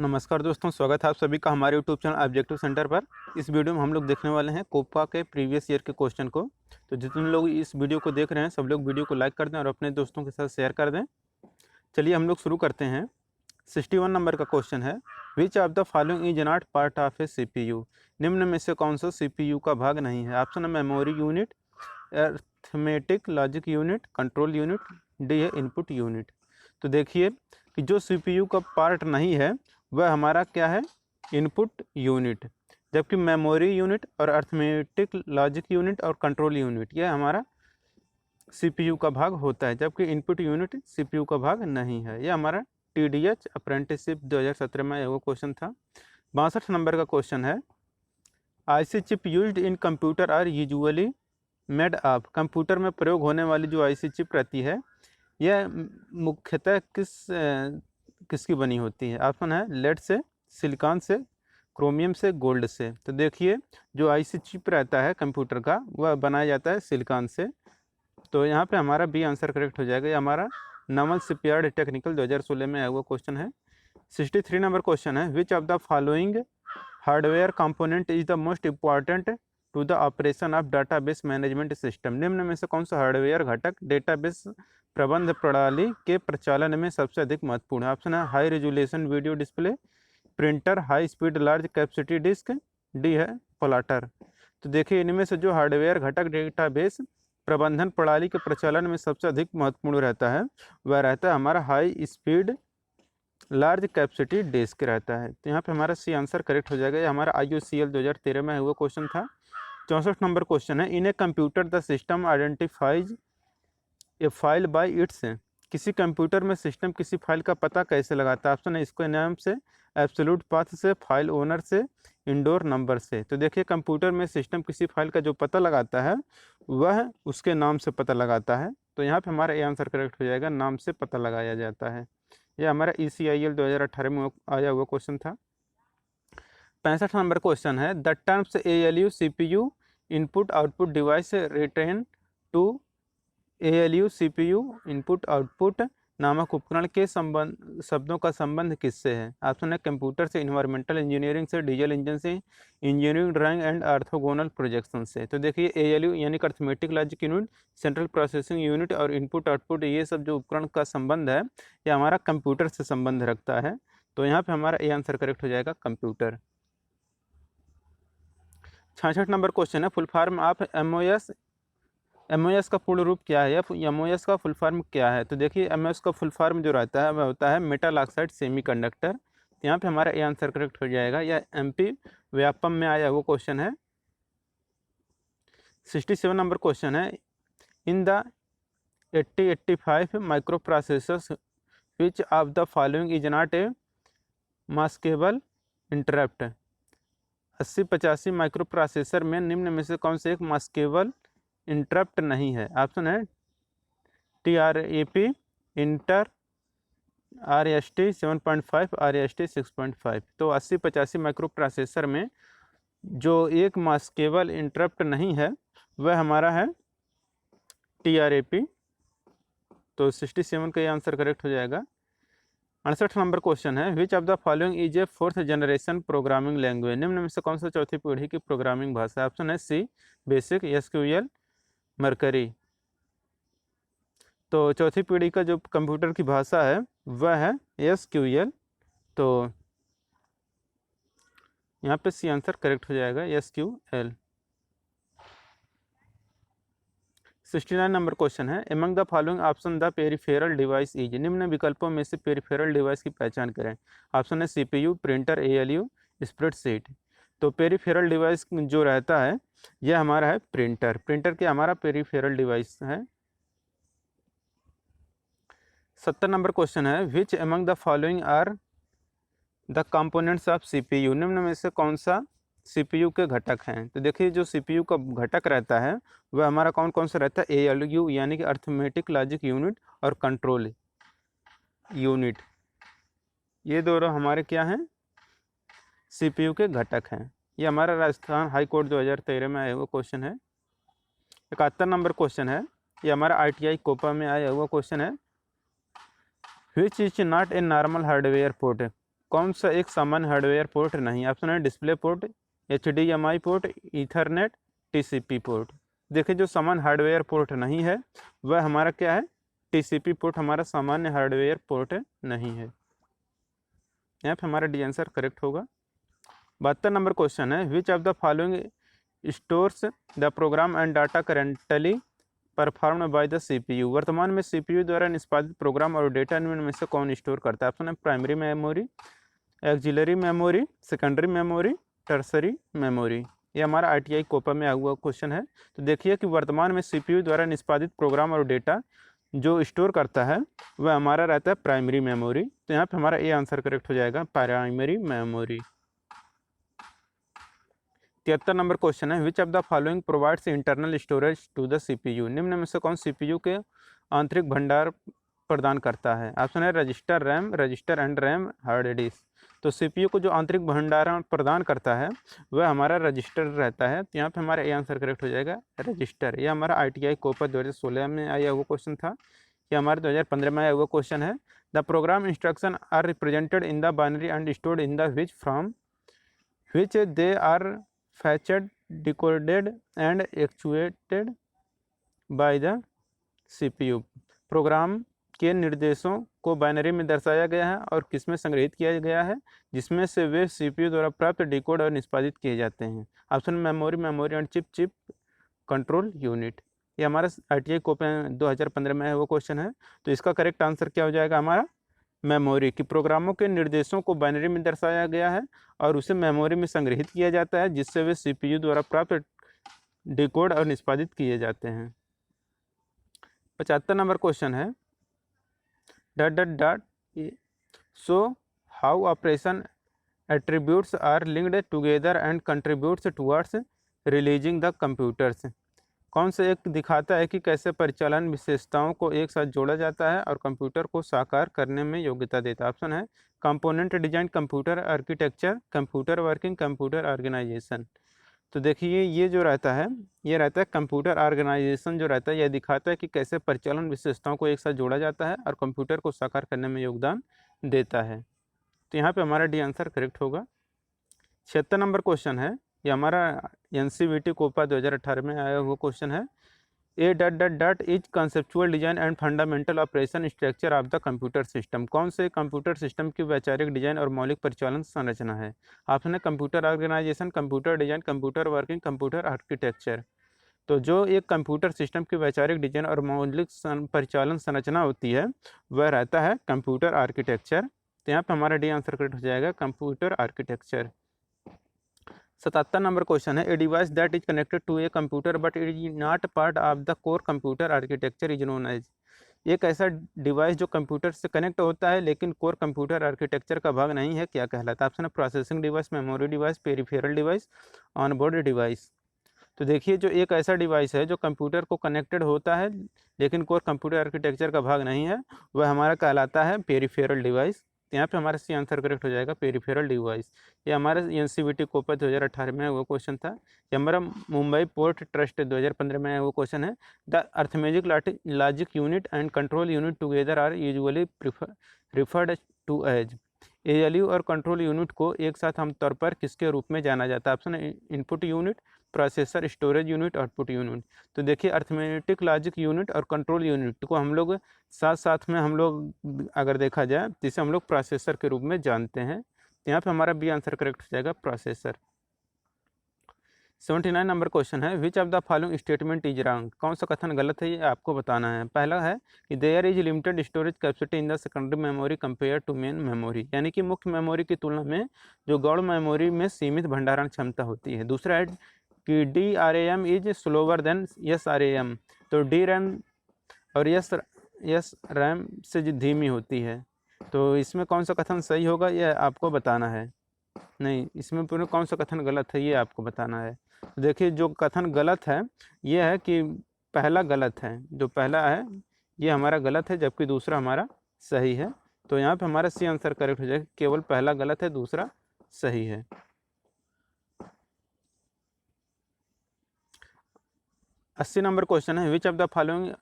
नमस्कार दोस्तों, स्वागत है आप सभी का हमारे यूट्यूब चैनल ऑब्जेक्टिव सेंटर पर। इस वीडियो में हम लोग देखने वाले हैं कोपा के प्रीवियस ईयर के क्वेश्चन को। तो जितने लोग इस वीडियो को देख रहे हैं सब लोग वीडियो को लाइक कर दें और अपने दोस्तों के साथ शेयर कर दें। चलिए हम लोग शुरू करते हैं। 61 नंबर का क्वेश्चन है, which of the following is not part of A CPU। निम्न में से कौन सा CPU का भाग नहीं है? ऑप्शन है memory unit, arithmetic logic unit, control unit, D है इनपुट यूनिट। तो देखिए कि जो CPU का पार्ट नहीं है वह हमारा क्या है? Input unit. जबकि मेमोरी यूनिट और अर्थमेटिक लॉजिक यूनिट और कंट्रोल यूनिट यह हमारा CPU का भाग होता है, जबकि इनपुट यूनिट CPU का भाग नहीं है। यह हमारा TDH अप्रेंटिसशिप 2017 में वो क्वेश्चन था। 62 नंबर का क्वेश्चन है, IC chip used in computer are usually made of. Computer में प्रयोग होने वाली जो IC चिप रहती है यह मुख्यतः किसकी बनी होती है? ऑप्शन है लेड से, सिलिकॉन से, क्रोमियम से, गोल्ड से। तो देखिए जो IC चिप रहता है कंप्यूटर का वह बनाया जाता है सिलिकॉन से। तो यहाँ पे हमारा बी आंसर करेक्ट हो जाएगा। ये हमारा नमल शिपयार्ड टेक्निकल 2016 में आया हुआ क्वेश्चन है। 63 नंबर क्वेश्चन है, which of the following hardware component is the most important to the operation of database management system. निम्न में से कौन सा हार्डवेयर घटक डेटाबेस प्रबंध प्रणाली के प्रचालन में सबसे अधिक महत्वपूर्ण है? ऑप्शन है high resolution video display, printer, high speed large capacity disk, D है प्लॉटर। तो देखिए इनमें से जो हार्डवेयर घटक डेटाबेस प्रबंधन प्रणाली के प्रचालन में सबसे अधिक महत्वपूर्ण रहता है वह रहता है हमारा high speed large capacity disk रहता है। तो यहाँ पे हमारा सी आंसर करेक्ट हो जाएगा। ये हमारा IUCL 2013 में हुआ क्वेश्चन था। 64 नंबर क्वेश्चन है, in a computer the system identifies a file by its. किसी कंप्यूटर में सिस्टम किसी फाइल का पता कैसे लगाता है? ऑप्शन है इसके नाम से, एब्सोल्यूट पाथ से, फाइल ओनर से, इंडोर नंबर से। तो देखिए कंप्यूटर में सिस्टम किसी फाइल का जो पता लगाता है वह उसके नाम से पता लगाता है। तो यहाँ पे हमारा ये आंसर करेक्ट हो जाएगा, नाम से पता लगाया जाता है। यह हमारा ECIL 2018 में आया हुआ क्वेश्चन था। 65 नंबर क्वेश्चन है, the terms ALU CPU input output device written to ALU CPU input output नामक उपकरण के संबंध शब्दों का संबंध किससे है? ऑप्शन है कंप्यूटर से, इन्वायरमेंटल इंजीनियरिंग से, डीजल इंजन से, engineering drawing and orthogonal projection से। तो देखिए ALU यानी कि arithmetic logic unit, central processing unit और इनपुट आउटपुट ये सब जो उपकरण का संबंध है ये हमारा कंप्यूटर से संबंध रखता है। तो यहाँ पे हमारा ए आंसर करेक्ट हो जाएगा कंप्यूटर। 66 नंबर क्वेश्चन है, फुल फॉर्म ऑफ MOS का पूर्ण रूप क्या है? या MOS का फुल फॉर्म क्या है? तो देखिए MOS का फुल फॉर्म जो रहता है वह होता है मेटल ऑक्साइड सेमीकंडक्टर। तो यहाँ पे हमारा ये आंसर करेक्ट हो जाएगा। यह MP व्यापम में आया वो क्वेश्चन है। 67 नंबर क्वेश्चन है, in the 8085 micro processors which of the following is not a maskable interrupt. 8085 micro processor में निम्न में से कौन से एक मास्केबल इंटरप्ट नहीं है? ऑप्शन है TRAP, इंटर, RST 7.5, RST 6.5। तो 8085 माइक्रो प्रोसेसर में जो एक मास्केबल इंटरप्ट नहीं है वह हमारा है TRAP। तो 67 का ये आंसर करेक्ट हो जाएगा। 68 नंबर क्वेश्चन है, which of the following is a fourth generation programming language. निम्न में से कौन सा चौथी पीढ़ी की प्रोग्रामिंग भाषा? ऑप्शन है C बेसिक, SQL, मरकरी। तो चौथी पीढ़ी का जो कंप्यूटर की भाषा है वह है SQL। तो यहाँ पे सी आंसर करेक्ट हो जाएगा SQL। 69 नंबर क्वेश्चन है, among the following option the peripheral device is. निम्न विकल्पों में से पेरिफेरल डिवाइस की पहचान करें। ऑप्शन है CPU, प्रिंटर, ALU, स्प्रेडशीट। तो पेरिफेरल डिवाइस जो रहता है यह हमारा है प्रिंटर। प्रिंटर के हमारा पेरिफेरल डिवाइस है। 70 नंबर क्वेश्चन है, which among the following are the components of CPU। निम्न में से कौन सा CPU के घटक हैं? तो देखिए जो CPU का घटक रहता है वह हमारा कौन कौन सा रहता है? ALU यानी कि अर्थमेटिक लॉजिक यूनिट और कंट्रोल यूनिट, ये दोनों हमारे क्या हैं? CPU के घटक हैं। ये हमारा राजस्थान हाई कोर्ट 2013 में आया हुआ क्वेश्चन है। 71 नंबर क्वेश्चन है, ये हमारा ITI कोपा में आया हुआ क्वेश्चन है, which is not a normal hardware port. कौन सा एक सामान्य हार्डवेयर पोर्ट नहीं? ऑप्शन है display port, HDMI port, Ethernet, TCP port. देखिए जो सामान्य हार्डवेयर पोर्ट नहीं है वह हमारा क्या है? TCP पोर्ट हमारा सामान्य हार्डवेयर पोर्ट नहीं है। यहाँ पे हमारा डी आंसर करेक्ट होगा। 72 नंबर क्वेश्चन है, which of the following stores the program and data currently perform by the CPU? वर्तमान में CPU द्वारा निष्पादित प्रोग्राम और डेटा इनमें में से कौन स्टोर करता है? ऑप्शन है primary memory, axillary memory, secondary memory, tertiary memory. ये हमारा ITI कोपा में आया हुआ क्वेश्चन है। तो देखिए कि वर्तमान में CPU द्वारा निष्पादित प्रोग्राम और डेटा जो स्टोर करता है वह हमारा रहता है प्राइमरी मेमोरी। तो यहाँ पे हमारा ए आंसर करेक्ट हो जाएगा, प्राइमरी मेमोरी। 73 नंबर क्वेश्चन है, which of the following provides internal storage to the CPU? निम्न में से कौन CPU के आंतरिक भंडार प्रदान करता है? ऑप्शन है register RAM, register and RAM, hard disk. तो CPU को जो आंतरिक भंडारण प्रदान करता है वह हमारा रजिस्टर रहता है। तो यहाँ पे हमारा ए आंसर करेक्ट हो जाएगा, रजिस्टर। ये हमारा ITI कोपा 2016 में आया हुआ क्वेश्चन था। ये हमारे 2015 में आया हुआ क्वेश्चन है। The program instruction are represented in the binary and stored in the which from which they are fetched, decoded and actuated by the CPU। Program के निर्देशों को बाइनरी में दर्शाया गया है और किसमें संग्रहित किया गया है? जिसमें से वे CPU द्वारा प्राप्त, डिकोड और निष्पादित किए जाते हैं। Option memory, memory and chip, chip control unit. ये हमारा ITI कोपा 2015 में है वो क्वेश्चन है। तो इसका करेक्ट आंसर क्या हो जाएगा हमारा? मेमोरी। की प्रोग्रामों के निर्देशों को बाइनरी में दर्शाया गया है और उसे मेमोरी में संग्रहित किया जाता है जिससे वे CPU द्वारा प्राप्त, डिकोड और निष्पादित किए जाते हैं। 75 नंबर क्वेश्चन है, dot dot dot so how operation attributes are linked together and contributes towards releasing the computers? कौन सा एक दिखाता है कि कैसे परिचालन विशेषताओं को एक साथ जोड़ा जाता है और कंप्यूटर को साकार करने में योग्यता देता है? ऑप्शन है component design, computer architecture, computer working, computer organisation. तो देखिए ये जो रहता है ये रहता है कंप्यूटर ऑर्गेनाइजेशन। जो रहता है यह दिखाता है कि कैसे परिचालन विशेषताओं को एक साथ जोड़ा जाता है और कंप्यूटर को साकार करने में योगदान देता है। तो यहाँ पे हमारा डी आंसर करेक्ट होगा। 76 नंबर क्वेश्चन है, ये हमारा NCVT कोपा 2018 में आया हुआ क्वेश्चन है। ए dot dot dot is conceptual design and fundamental operation structure of the computer system? कौन से कंप्यूटर सिस्टम की वैचारिक डिजाइन और मौलिक परिचालन संरचना है? ऑप्शन है computer organisation, computer design, computer working, computer architecture. तो जो एक कंप्यूटर सिस्टम की वैचारिक डिजाइन और मौलिक परिचालन संरचना होती है वह रहता है कंप्यूटर आर्किटेक्चर। तो यहाँ पर हमारा डी आंसर करेक्ट हो जाएगा, कंप्यूटर आर्किटेक्चर। 77 नंबर क्वेश्चन है, a device that is connected to a computer but it is not part of the core computer architecture is known as? एक ऐसा डिवाइस जो कंप्यूटर से कनेक्ट होता है लेकिन कोर कंप्यूटर आर्किटेक्चर का भाग नहीं है, क्या कहलाता है? ऑप्शन है processing device, memory device, peripheral device, onboard device. तो देखिए जो एक ऐसा डिवाइस है जो कंप्यूटर को कनेक्टेड होता है लेकिन कोर कंप्यूटर आर्किटेक्चर का भाग नहीं है, वह हमारा कहलाता है पेरिफेरल डिवाइस। यहाँ पे हमारा सी आंसर करेक्ट हो जाएगा, पेरिफेरल डिवाइस। ये हमारे NCVT कोपा 2018 में वो क्वेश्चन था। ये हमारा मुंबई पोर्ट ट्रस्ट 2015 में वो क्वेश्चन है। The arithmetic logic unit and control unit together are usually referred to as? ALU और कंट्रोल यूनिट को एक साथ आमतौर पर किसके रूप में जाना जाता है? ऑप्शन है input unit, processor, storage unit, output unit. तो देखिए अर्थमेटिक लॉजिक यूनिट और कंट्रोल यूनिट को हम लोग साथ साथ में हम लोग अगर देखा जाए जिसे हम लोग प्रोसेसर के रूप में जानते हैं। तो यहाँ पे हमारा बी आंसर करेक्ट हो जाएगा, प्रोसेसर। 79 नंबर क्वेश्चन है, which of the following statement is wrong? कौन सा कथन गलत है ये आपको बताना है। पहला है कि there is limited storage capacity in the secondary memory compare to main memory, यानी कि मुख्य मेमोरी की तुलना में जो गौण मेमोरी में सीमित भंडारण क्षमता होती है। दूसरा है कि DRAM is slower than SRAM, तो DRAM और SRAM से धीमी होती है। तो इसमें कौन सा कथन सही होगा ये आपको बताना है। नहीं, इसमें पूरे कौन सा कथन गलत है ये आपको बताना है। तो देखिए जो कथन गलत है ये है कि पहला गलत है, जो पहला है ये हमारा गलत है जबकि दूसरा हमारा सही है। तो यहाँ पे हमारा सी आंसर करेक्ट हो जाएगा, केवल पहला गलत है दूसरा सही है। 80 नंबर क्वेश्चन है, which of the following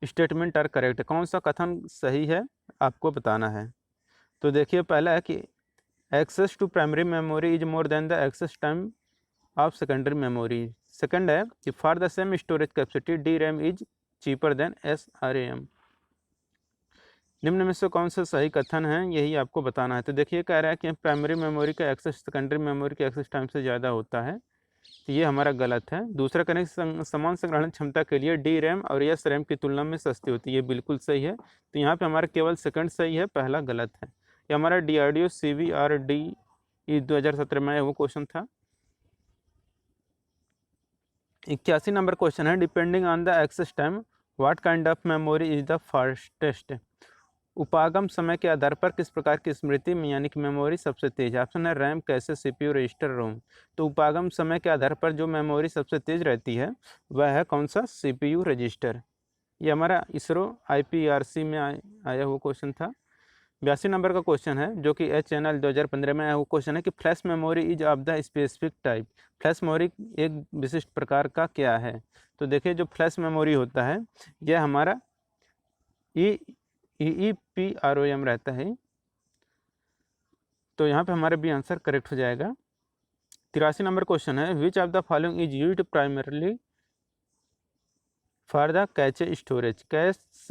statement are correct? कौन सा कथन सही है आपको बताना है। तो देखिए पहला है कि access to primary memory is more than the access time of secondary memory. Second है कि for the same storage capacity D RAM is cheaper than SRAM। निम्न में से कौन सा सही कथन है, यही आपको बताना है। तो देखिए कह रहा है कि प्राइमरी मेमोरी का एक्सेस सेकेंडरी मेमोरी के एक्सेस टाइम से ज़्यादा होता है, तो ये हमारा गलत है। दूसरा करें समान संग्रहण क्षमता के लिए डी रैम और SRAM की तुलना में सस्ती होती है, ये बिल्कुल सही है। तो यहाँ पे हमारा केवल सेकंड सही है, पहला गलत है। ये हमारा DRDO CVRD 2017 में वो क्वेश्चन था। 81 नंबर क्वेश्चन है, depending on the access time what kind of memory is the fastest. उपागम समय के आधार पर किस प्रकार की स्मृति में यानी कि मेमोरी सबसे तेज है। ऑप्शन है रैम, कैशे, CPU, रजिस्टर, रोम। तो उपागम समय के आधार पर जो मेमोरी सबसे तेज रहती है वह है कौन सा, CPU रजिस्टर। ये हमारा इसरो IPRC में आया हुआ क्वेश्चन था। 82 नंबर का क्वेश्चन है जो कि HNL 2015 में आया हुआ क्वेश्चन है कि flash memory is of the specific type. Flash memory एक विशिष्ट प्रकार का क्या है। तो देखिए जो फ्लैश मेमोरी होता है यह हमारा EEPROM रहता है। तो यहाँ पे हमारा भी आंसर करेक्ट हो जाएगा। 83 नंबर क्वेश्चन है, which of the following is used primarily for the cache storage. Cache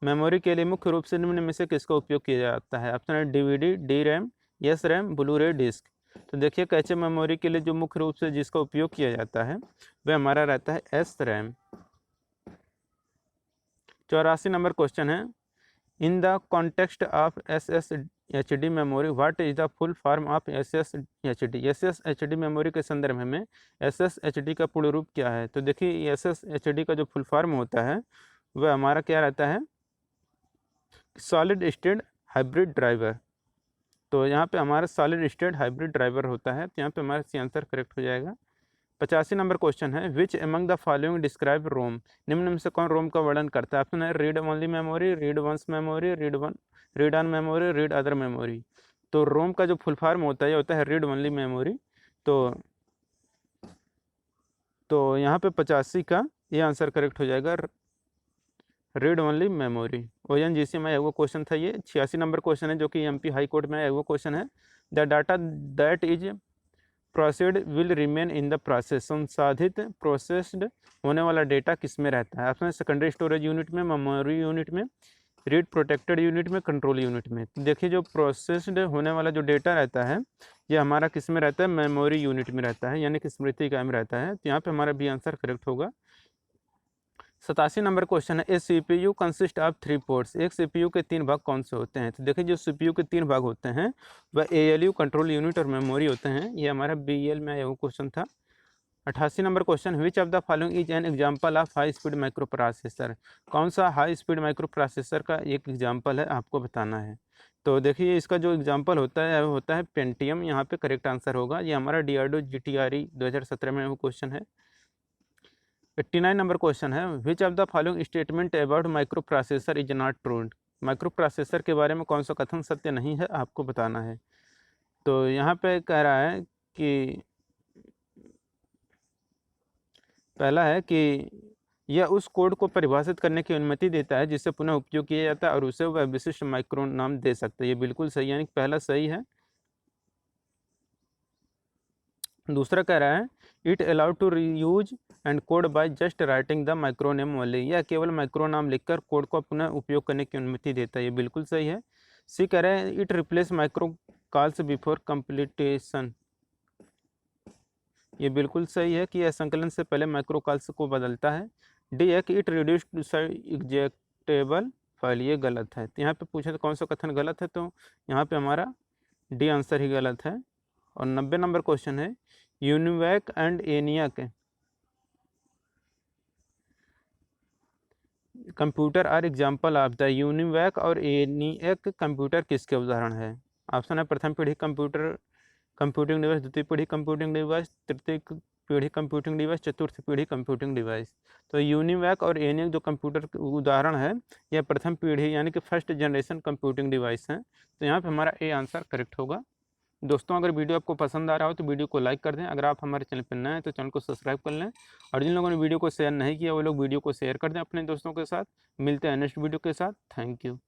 memory के लिए मुख्य रूप से निम्न में से किसका उपयोग किया जाता है। ऑप्शन है DVD, DRAM, SRAM, Blu-ray disc. तो देखिए कैचे मेमोरी के लिए जो मुख्य रूप से जिसका उपयोग किया जाता है वह हमारा रहता है SRAM। 84 नंबर क्वेश्चन है, in the context of SSHD memory what is the full form of SSHD। SSHD memory के संदर्भ में SSHD का पूर्ण रूप क्या है। तो देखिए SSHD का जो फुल फॉर्म होता है वह हमारा क्या रहता है, सॉलिड स्टेट हाइब्रिड ड्राइवर। तो यहाँ पे हमारा सॉलिड स्टेट हाइब्रिड ड्राइवर होता है। तो यहाँ पे हमारा सी आंसर करेक्ट हो जाएगा। 85 नंबर क्वेश्चन है, which among the following describe ROM. निम्न में से कौन रोम का वर्णन करता है। ऑप्शन है read only memory, read once memory, read on memory, read other memory. तो रोम का जो फुल फॉर्म होता है ये होता है रीड ओनली मेमोरी। तो यहाँ पे 85 का ये आंसर करेक्ट हो जाएगा, रीड ओनली मेमोरी। ONGC में वो क्वेश्चन था ये। 86 नंबर क्वेश्चन है जो कि MP हाई कोर्ट में वो क्वेश्चन है, the data that is processed will remain in the process. संसाधित प्रोसेस्ड होने वाला डेटा किस में रहता है। आपने सेकेंडरी स्टोरेज यूनिट में, मेमोरी यूनिट में, रीड प्रोटेक्टेड यूनिट में, कंट्रोल यूनिट में। तो देखिए जो प्रोसेस्ड होने वाला जो डेटा रहता है ये हमारा किस में रहता है, मेमोरी यूनिट में रहता है, यानी कि स्मृति इकाई में रहता है। तो यहाँ पे हमारा भी आंसर करेक्ट होगा। 87 नंबर क्वेश्चन है, ए CPU कंसिस्ट ऑफ 3 पोर्ट्स। एक CPU के 3 भाग कौन से होते हैं। तो देखिए जो CPU के 3 भाग होते हैं वह ALU, कंट्रोल यूनिट और मेमोरी होते हैं। ये हमारा BEL में वो क्वेश्चन था। 88 number question, which of the following is an example of high speed micro processor. कौन सा हाई स्पीड माइक्रो प्रोसेसर का एक एग्जाम्पल है, आपको बताना है। तो देखिए इसका जो एग्जाम्पल होता है वो होता है पेंटियम। यहाँ पे करेक्ट आंसर होगा। ये हमारा DRDO GTRE 2017 में वो क्वेश्चन है। 89 नंबर क्वेश्चन है, which of the following statement about micro processor is not true. Micro processor के बारे में कौन सा कथन सत्य नहीं है, आपको बताना है। तो यहाँ पे कह रहा है कि पहला है कि यह उस कोड को परिभाषित करने की अनुमति देता है जिससे पुनः उपयोग किया जाता है और उसे वह विशिष्ट माइक्रो नाम दे सकता है। ये बिल्कुल सही, यानी पहला सही है। दूसरा कह रहा है, it allowed to reuse and code by just writing the micro name only. यह केवल माइक्रो नाम लिखकर कोड को पुनः उपयोग करने की अनुमति देता है। ये बिल्कुल सही है। सी कह रहे हैं, it replace micro calls before completion. ये बिल्कुल सही है कि यह संकलन से पहले माइक्रो कॉल्स को बदलता है। डी है कि इट रिड्यूस टू एग्जेक्टेबल फाइल। ये गलत है। तो यहाँ पे पूछे तो कौन सा कथन गलत है, तो यहाँ पे हमारा डी आंसर ही गलत है। और 90 नंबर क्वेश्चन है, UNIVAC and ENIAC computer are example of the. UNIVAC और एनियाक कंप्यूटर किसके उदाहरण है। ऑप्शन है प्रथम पीढ़ी कंप्यूटिंग डिवाइस, द्वितीय पीढ़ी कंप्यूटिंग डिवाइस, तृतीय पीढ़ी कंप्यूटिंग डिवाइस, चतुर्थ पीढ़ी कंप्यूटिंग डिवाइस। तो यूनिवैक और एनियाक जो कंप्यूटर उदाहरण है यह प्रथम पीढ़ी यानी कि फर्स्ट जनरेशन कंप्यूटिंग डिवाइस है। तो यहाँ पे हमारा ए आंसर करेक्ट होगा। दोस्तों अगर वीडियो आपको पसंद आ रहा हो तो वीडियो को लाइक कर दें। अगर आप हमारे चैनल पर नए हैं तो चैनल को सब्सक्राइब कर लें। और जिन लोगों ने वीडियो को शेयर नहीं किया वो लोग वीडियो को शेयर कर दें अपने दोस्तों के साथ। मिलते हैं नेक्स्ट वीडियो के साथ। Thank you.